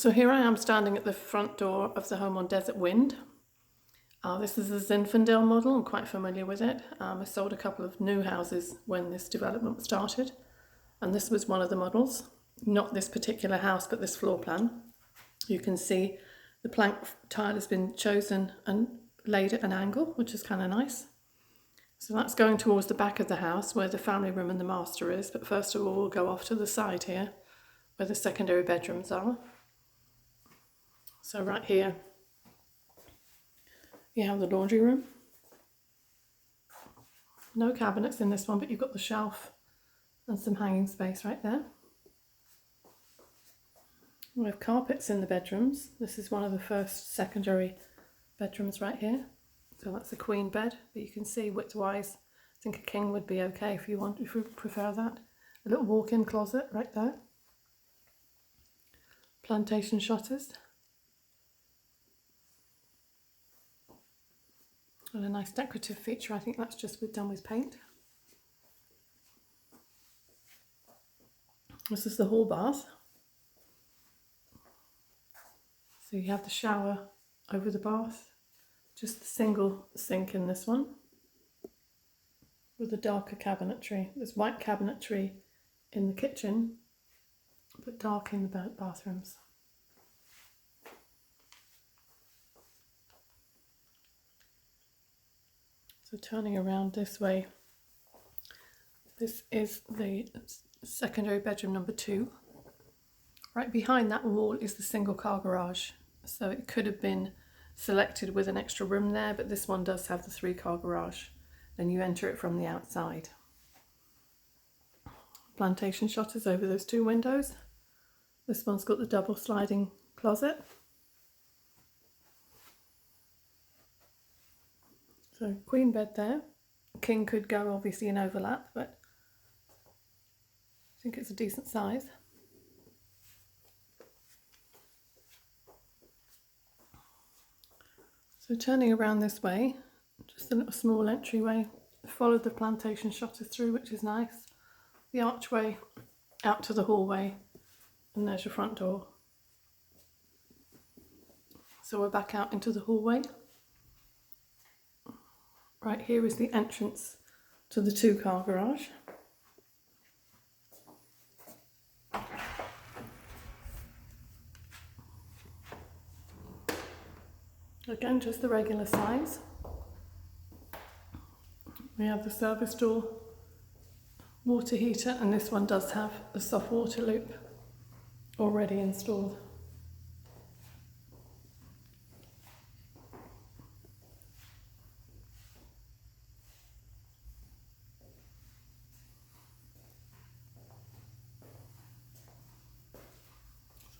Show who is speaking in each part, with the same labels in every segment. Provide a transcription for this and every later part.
Speaker 1: So here I am standing at the front door of the home on Desert Wind. This is a Zinfandel model. I'm quite familiar with it. I sold a couple of new houses when this development started, and this was one of the models. Not this particular house, but this floor plan. You can see the plank tile has been chosen and laid at an angle, which is kind of nice. So that's going towards the back of the house where the family room and the master is, but first of all we'll go off to the side here where the secondary bedrooms are. So right here you have the laundry room. No cabinets in this one, but you've got the shelf and some hanging space right there. We have carpets in the bedrooms. This is one of the first secondary bedrooms right here. So that's a queen bed, but you can see width-wise, I think a king would be okay if you prefer that. A little walk-in closet right there. Plantation shutters. And a nice decorative feature. I think that's just done with paint. This is the hall bath. So you have the shower over the bath. Just a single sink in this one with a darker cabinetry. There's white cabinetry in the kitchen, but dark in the bathrooms. So turning around this way, this is the secondary bedroom number 2. Right behind that wall is the single car garage. So it could have been selected with an extra room there, but this one does have the 3-car garage. Then you enter it from the outside. Plantation shutters over those 2 windows. This one's got the double sliding closet. So queen bed there. King could go obviously in overlap, but I think it's a decent size. So turning around this way, just a little small entryway. Followed the plantation shutters through, which is nice. The archway out to the hallway, and there's your front door. So we're back out into the hallway. Right here is the entrance to the 2-car garage. Again, just the regular size. We have the service door, water heater, and this one does have the soft water loop already installed.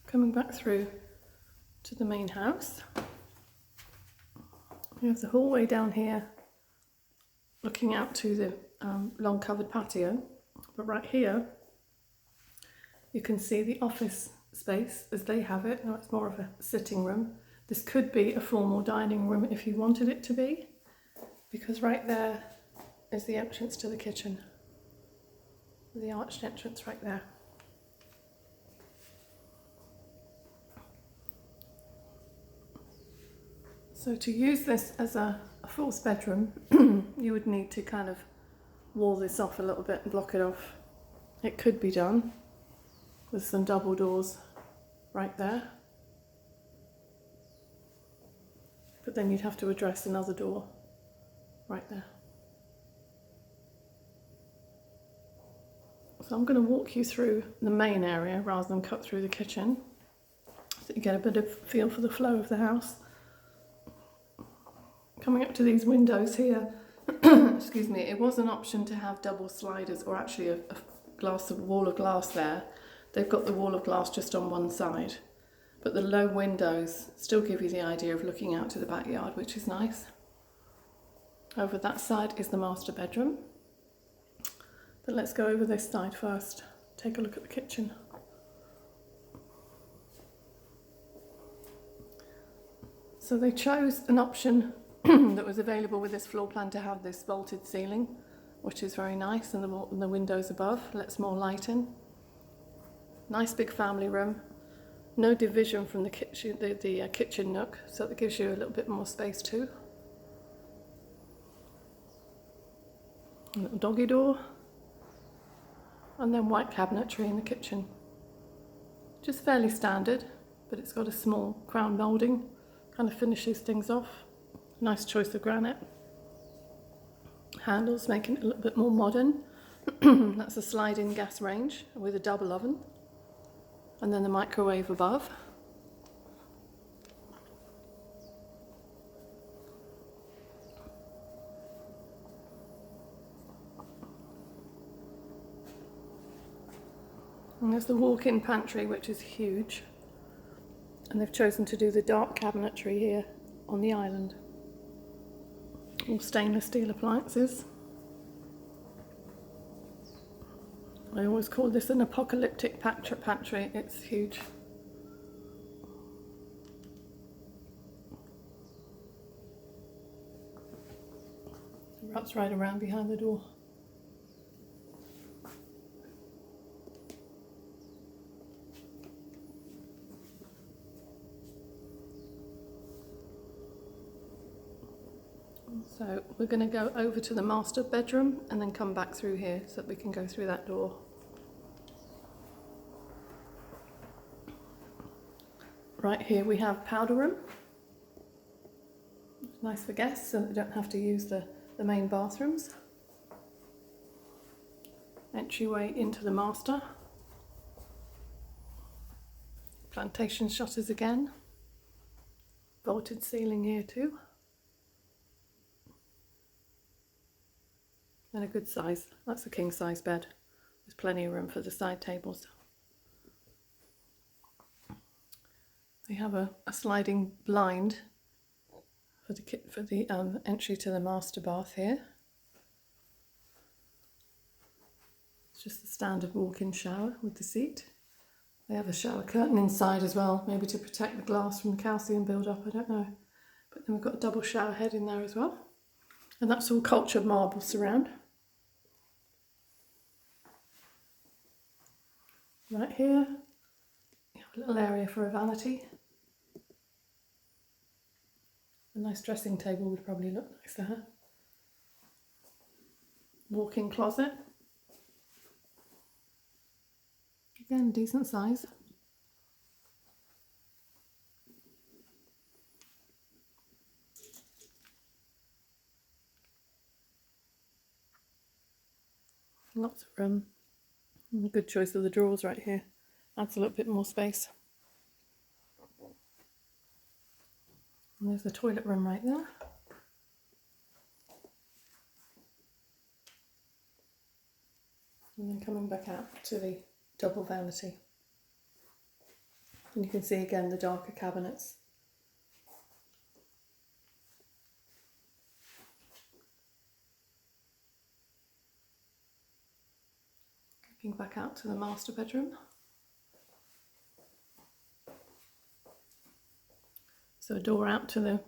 Speaker 1: Coming back through to the main house, we have the hallway down here looking out to the long covered patio, but right here you can see the office space as they have it. Now it's more of a sitting room. This could be a formal dining room if you wanted it to be, because right there is the entrance to the kitchen, the arched entrance right there. So to use this as a fourth bedroom, you would need to kind of wall this off a little bit and block it off. It could be done with some double doors right there, but then you'd have to address another door right there. So I'm going to walk you through the main area rather than cut through the kitchen, so you get a bit of feel for the flow of the house. Coming up to these windows here, excuse me, it was an option to have double sliders, or actually a wall of glass there. They've got the wall of glass just on one side, but the low windows still give you the idea of looking out to the backyard, which is nice. Over that side is the master bedroom, but let's go over this side first. Take a look at the kitchen. So they chose an option that was available with this floor plan to have this vaulted ceiling, which is very nice, and the windows above lets more light in. Nice big family room. no division from the kitchen, the kitchen nook, so that gives you a little bit more space too. A little doggy door, and then white cabinetry in the kitchen. Just fairly standard, but it's got a small crown moulding, kind of finishes things off. Nice choice of granite. Handles, making it a little bit more modern. That's a sliding gas range with a double oven, and then the microwave above. And there's the walk-in pantry, which is huge, and they've chosen to do the dark cabinetry here on the island. All stainless steel appliances. I always call this an apocalyptic pantry, it's huge. It wraps right around behind the door. So we're going to go over to the master bedroom and then come back through here so that we can go through that door. Right here we have powder room. It's nice for guests so they don't have to use the main bathrooms. Entryway into the master. Plantation shutters again. Vaulted ceiling here too. And a good size, that's a king size bed. There's plenty of room for the side tables. We have a sliding blind for the entry to the master bath here. It's just the standard walk-in shower with the seat. They have a shower curtain inside as well, maybe to protect the glass from the calcium build-up, I don't know. But then we've got a double shower head in there as well. And that's all cultured marble surround. Right here, you have a little area for a vanity. A nice dressing table would probably look nice there. Walk-in closet. Again, decent size. Lots of room. And a good choice of the drawers right here. Adds a little bit more space. And there's the toilet room right there. And then coming back out to the double vanity. And you can see again the darker cabinets. Looking back out to the master bedroom. So a door out to the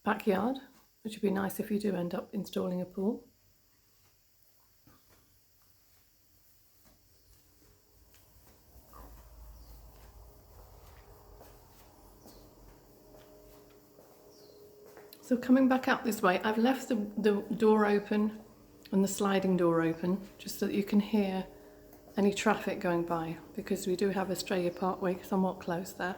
Speaker 1: backyard, which would be nice if you do end up installing a pool. So coming back out this way, I've left the door open and the sliding door open just so that you can hear any traffic going by, because we do have Australia Parkway somewhat close there.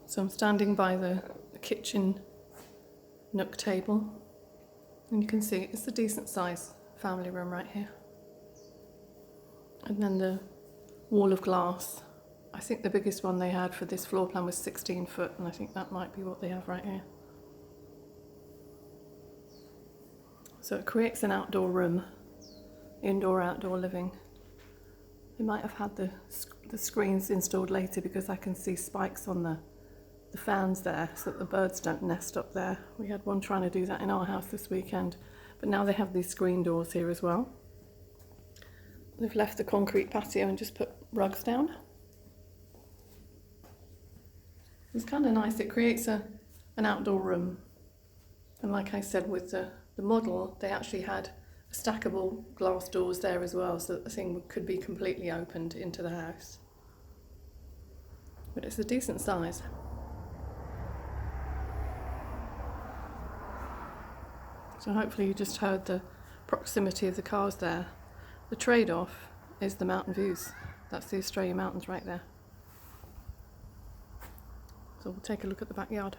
Speaker 1: So I'm standing by the kitchen nook table, and you can see it's a decent size family room right here. And then the wall of glass. I think the biggest one they had for this floor plan was 16 foot, and I think that might be what they have right here. So it creates an outdoor room, indoor-outdoor living. They might have had the screens installed later because I can see spikes on the fans there so that the birds don't nest up there. We had one trying to do that in our house this weekend, but now they have these screen doors here as well. They've left the concrete patio and just put rugs down. It's kind of nice, it creates an outdoor room. And like I said, with the model, they actually had stackable glass doors there as well, so that the thing could be completely opened into the house. But it's a decent size. So hopefully you just heard the proximity of the cars there. The trade-off is the mountain views. That's the Australian mountains right there. So we'll take a look at the backyard.